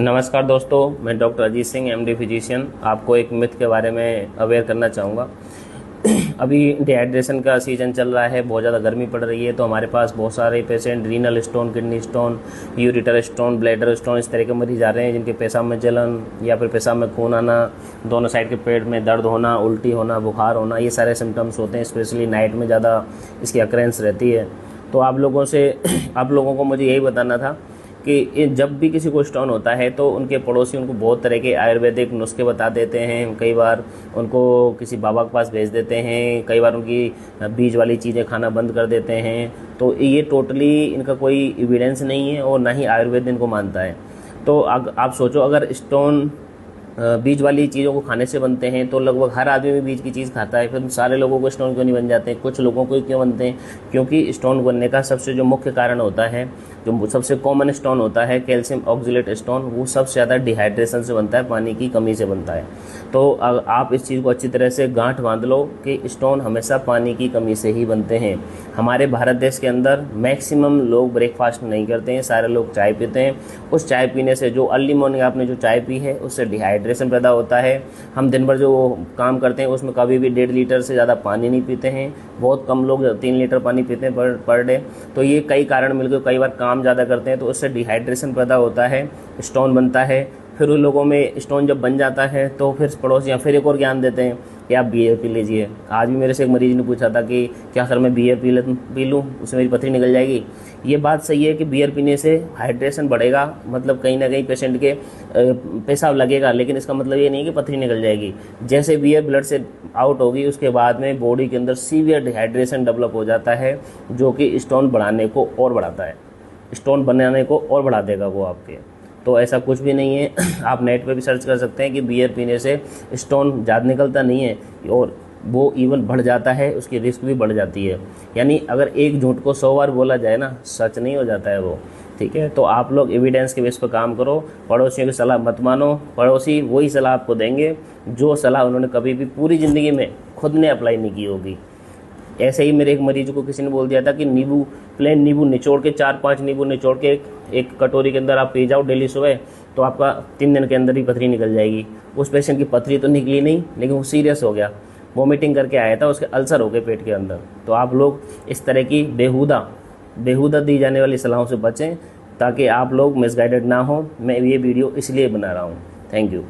नमस्कार दोस्तों, मैं doctor Ajit Singh MD physician आपको एक मिथ के बारे में अवेयर करना चाहूँगा। अभी डिहाइड्रेशन का सीज़न चल रहा है, बहुत ज़्यादा गर्मी पड़ रही है, तो हमारे पास बहुत सारे patient renal stone, kidney stone, ureter stone, bladder stone इस तरह के मरीज आ रहे हैं जिनके पेशाब में जलन या फिर पेशाब में खून आना, दोनों साइड के पेट में दर्द होना, उल्टी होना, बुखार होना, ये सारे सिम्टम्स होते हैं। स्पेशली नाइट में ज़्यादा इसकी अक्रेंस रहती है। तो आप लोगों को मुझे यही बताना था कि जब भी किसी को स्टोन होता है तो उनके पड़ोसी उनको बहुत तरह के आयुर्वेदिक नुस्खे बता देते हैं। कई बार उनको किसी बाबा के पास भेज देते हैं, कई बार उनकी बीज वाली चीज़ें खाना बंद कर देते हैं। तो ये टोटली इनका कोई एविडेंस नहीं है और ना ही आयुर्वेद इनको मानता है। तो आप सोचो, अगर स्टोन बीज वाली चीज़ों को खाने से बनते हैं तो लगभग हर आदमी भी बीज की चीज़ खाता है, फिर सारे लोगों को स्टोन क्यों नहीं बन जाते हैं? कुछ लोगों को क्यों बनते हैं? क्योंकि स्टोन बनने का सबसे जो मुख्य कारण होता है, जो सबसे कॉमन स्टोन होता है कैल्शियम ऑक्जेलेट स्टोन, वो सबसे ज़्यादा डिहाइड्रेशन से बनता है, पानी की कमी से बनता है। तो आप इस चीज़ को अच्छी तरह से गांठ बांध लो कि स्टोन हमेशा पानी की कमी से ही बनते हैं। हमारे भारत देश के अंदर मैक्सिमम लोग ब्रेकफास्ट नहीं करते हैं, सारे लोग चाय पीते हैं। उस चाय पीने से, जो अर्ली मॉर्निंग आपने जो चाय पी है, उससे डिहाइड्रेशन पैदा होता है। हम दिन भर जो काम करते हैं उसमें कभी भी 1.5 लीटर से ज़्यादा पानी नहीं पीते हैं। बहुत कम लोग 3 लीटर पानी पीते हैं पर डे। तो ये कई कारण मिलकर, कई बार काम ज़्यादा करते हैं तो उससे डिहाइड्रेशन पैदा होता है, स्टोन बनता है। फिर उन लोगों में स्टोन जब बन जाता है तो फिर पड़ोसियाँ फिर एक और ज्ञान देते हैं कि आप बियर पी लीजिए। आज भी मेरे से एक मरीज ने पूछा था कि क्या सर मैं बियर पी लूँ, उससे मेरी पथरी निकल जाएगी? ये बात सही है कि बियर पीने से हाइड्रेशन बढ़ेगा, मतलब कहीं ना कहीं पेशेंट के पेशाब लगेगा, लेकिन इसका मतलब ये नहीं कि पथरी निकल जाएगी। जैसे बियर ब्लड से आउट होगी उसके बाद में बॉडी के अंदर सीवियर डिहाइड्रेशन डेवलप हो जाता है, जो कि स्टोन बढ़ाने को और बढ़ाता है, स्टोन बनाने को और बढ़ा देगा वो आपके। तो ऐसा कुछ भी नहीं है। आप नेट पे भी सर्च कर सकते हैं कि बियर पीने से स्टोन ज़्यादा निकलता नहीं है और वो इवन बढ़ जाता है, उसकी रिस्क भी बढ़ जाती है। यानी अगर एक झूठ को 100 बार बोला जाए ना, सच नहीं हो जाता है वो। ठीक है, तो आप लोग एविडेंस के बेस पर काम करो, पड़ोसियों की सलाह मत मानो। पड़ोसी वही सलाह आपको देंगे जो सलाह उन्होंने कभी भी पूरी ज़िंदगी में खुद ने अप्लाई नहीं की होगी। ऐसे ही मेरे एक मरीज को किसी ने बोल दिया था कि प्लेन नींबू निचोड़ के 4-5 नींबू निचोड़ के एक कटोरी के अंदर आप पी जाओ डेली सुबह, तो आपका 3 दिन के अंदर ही पथरी निकल जाएगी। उस पेशेंट की पथरी तो निकली नहीं, लेकिन वो सीरियस हो गया, वोमिटिंग करके आया था, उसके अल्सर हो गए पेट के अंदर। तो आप लोग इस तरह की बेहुदा दी जाने वाली सलाहों से बचें ताकि आप लोग मिसगाइडेड ना हो। मैं ये वीडियो इसलिए बना रहा हूँ। Thank you.